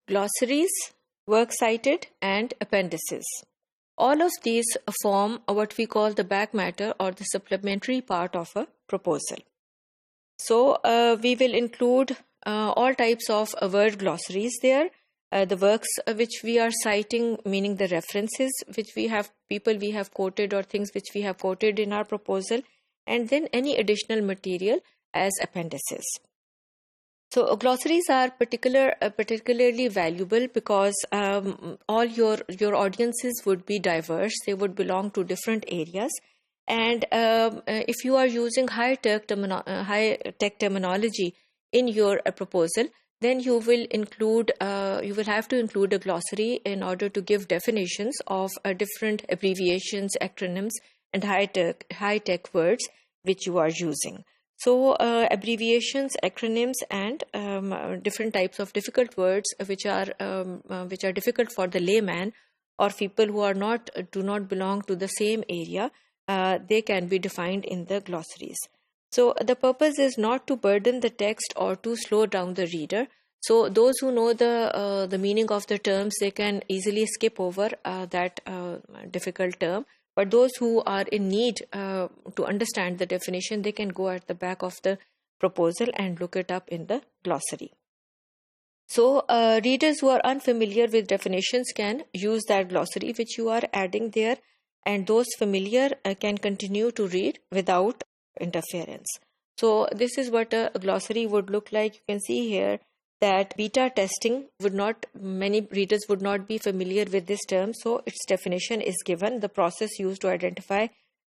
glossaries, works cited, and appendices. All of these form what we call the back matter or the supplementary part of a proposal. So we will include all types of word glossaries there. The works which we are citing, meaning the references which we have, people we have quoted or things which we have quoted in our proposal, and then any additional material as appendices. So glossaries are particularly valuable because all your audiences would be diverse. They would belong to different areas. And if you are using high-tech terminology in your proposal, then you will have to include a glossary in order to give definitions of different abbreviations, acronyms, and high-tech words which you are using. So abbreviations, acronyms, and different types of difficult words which are difficult for the layman or people who do not belong to the same area, they can be defined in the glossaries. So the purpose is not to burden the text or to slow down the reader. So those who know the meaning of the terms, they can easily skip over that difficult term. But those who are in need to understand the definition, they can go at the back of the proposal and look it up in the glossary. So readers who are unfamiliar with definitions can use that glossary which you are adding there, and those familiar can continue to read without interference. So this is what a glossary would look like. You can see here that beta testing many readers would not be familiar with this term, so its definition is given, the process used to identify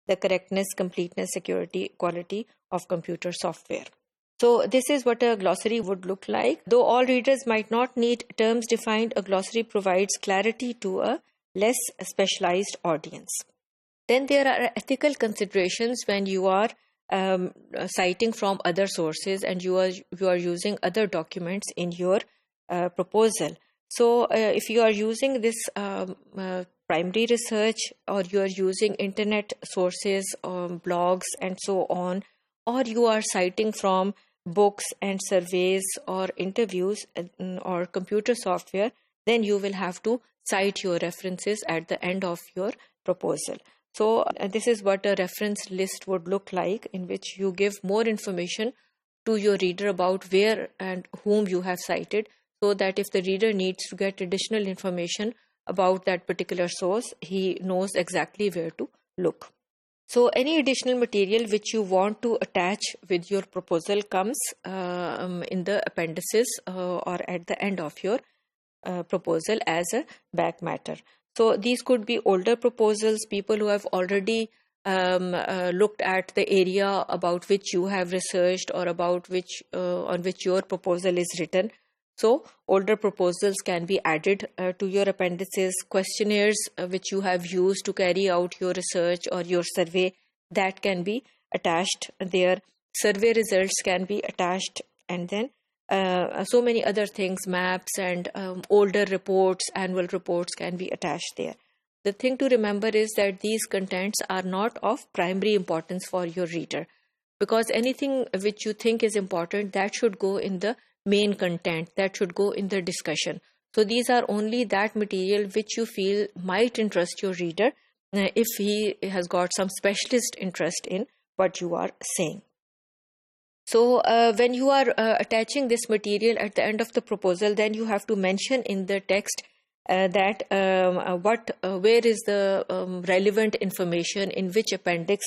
the correctness, completeness, security, quality of computer software. So this is what a glossary would look like. Though all readers might not need terms defined, a glossary provides clarity to a less specialized audience. Then there are ethical considerations when you are citing from other sources and you are using other documents in your proposal. So if you are using this primary research, or you are using internet sources, blogs and so on, or you are citing from books and surveys or interviews or computer software, then you will have to cite your references at the end of your proposal. So this is what a reference list would look like, in which you give more information to your reader about where and whom you have cited, so that if the reader needs to get additional information about that particular source, he knows exactly where to look. So any additional material which you want to attach with your proposal comes in the appendices or at the end of your proposal as a back matter. So these could be older proposals, people who have already looked at the area about which you have researched or about which on which your proposal is written. So older proposals can be added to your appendices. Questionnaires which you have used to carry out your research or your survey, that can be attached there. Survey results can be attached, and then so many other things, maps and older reports, annual reports can be attached there. The thing to remember is that these contents are not of primary importance for your reader, because anything which you think is important, that should go in the main content, that should go in the discussion. So these are only that material which you feel might interest your reader if he has got some specialist interest in what you are saying. So when you are attaching this material at the end of the proposal, then you have to mention in the text that where is the relevant information, in which appendix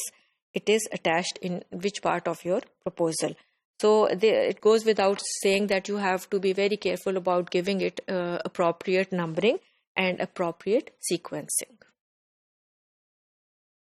it is attached, in which part of your proposal. So it goes without saying that you have to be very careful about giving it appropriate numbering and appropriate sequencing.